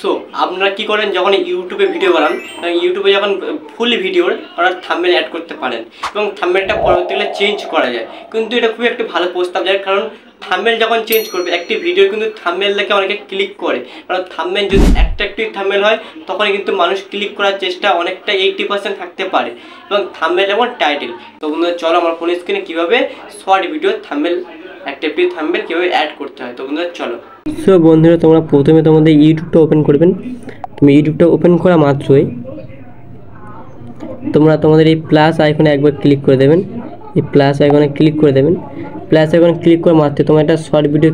So আপনারা কি করেন যখন ইউটিউবে ভিডিও বানান, ইউটিউবে যখন ফুল ভিডিওর আপনারা থাম্বনেল অ্যাড করতে পারেন এবং থাম্বনেলটা পরবর্তীকালে চেঞ্জ করা যায়। কিন্তু এটা খুবই একটা ভালো প্রস্তাব, যার কারণ থাম্বনেল যখন চেঞ্জ করবে একটি ভিডিও কিন্তু থাম্বনেল দেখে অনেকে ক্লিক করে, কারণ থাম্বনেল যদি অ্যাট্রাকটিভ থাম্বনেল হয় তখন কিন্তু মানুষ ক্লিক করার চেষ্টা অনেকটা 80% থাকতে পারে, এবং থাম্বনেল এবং টাইটেল। তো বন্ধুরা চলো আমার ফোন স্ক্রিনে কীভাবে short video thumbnail attractive thumbnail কীভাবে অ্যাড করতে হয়, তো বন্ধুরা চলো। সো বন্ধুরা তোমরা প্রথমে তোমাদের ইউটিউবটা ওপেন করবেন। তুমি ইউটিউবটা ওপেন করা মাত্রই তোমরা তোমাদের এই প্লাস আইকনে একবার ক্লিক করে দেবেন। এই প্লাস আইকনে ক্লিক করে দেবেন। প্লাস আইকনে ক্লিক করা মাত্র তোমরা একটা শর্ট ভিডিও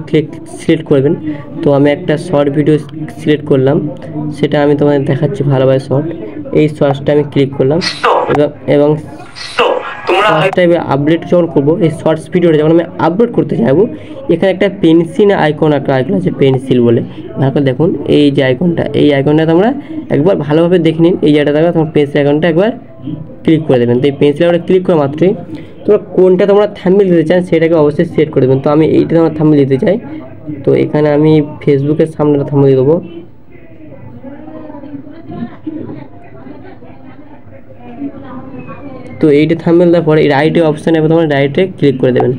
সিলেক্ট করবেন। তো আমি একটা শর্ট ভিডিও সিলেক্ট করলাম, সেটা আমি তোমাদের দেখাচ্ছি ভালোভাবে। শর্ট, এই শর্টসটা আমি ক্লিক করলাম এবং শর্টসটা এবার আপডেট যখন করবো, এই শর্টস ভিডিওটা যখন আমি আপলোড করতে যাবো, এখানে একটা পেন্সিল আইকন আছে, পেন্সিল বলে। ভালো করে দেখুন এই যে আইকনটা, এই আইকনটা তোমরা একবার ভালোভাবে দেখে নিন। এই জায়গাটা দেখো, তোমার পেন্সিল আইকনটা একবার ক্লিক করে দেবেন। তো এই পেন্সিল আইকনটা ক্লিক করা মাত্রই তোমরা কোনটা তোমরা থাম্বনেল দিতে চান সেটাকে অবশ্যই সেট করে দেবেন। তো আমি এইটা তোমার থাম্বনেল দিতে চাই, তো এখানে আমি ফেসবুকের সামনে থাম্বনেল দিয়ে দেবো। তো এইটা থাম্বনেল দেওয়ার পরে এই রাইটে অপশানে তোমরা রাইটে ক্লিক করে দেবেন।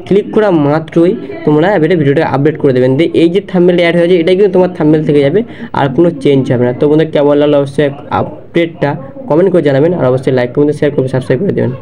ক্লিক করা মাত্রই তোমরা এবারে ভিডিওটা আপডেট করে দেবেন। দিয়ে এই যে থাম্বনেল অ্যাড হয়েছে এটাই কিন্তু তোমার থাম্বনেল থেকে যাবে, আর কোনো চেঞ্জ হবে না। তো বন্ধুরা কেমন লাগলো অবশ্যই আপডেটটা কমেন্ট করে জানাবেন, আর অবশ্যই লাইক কমেন্ট শেয়ার করে সাবস্ক্রাইব করে দেবেন।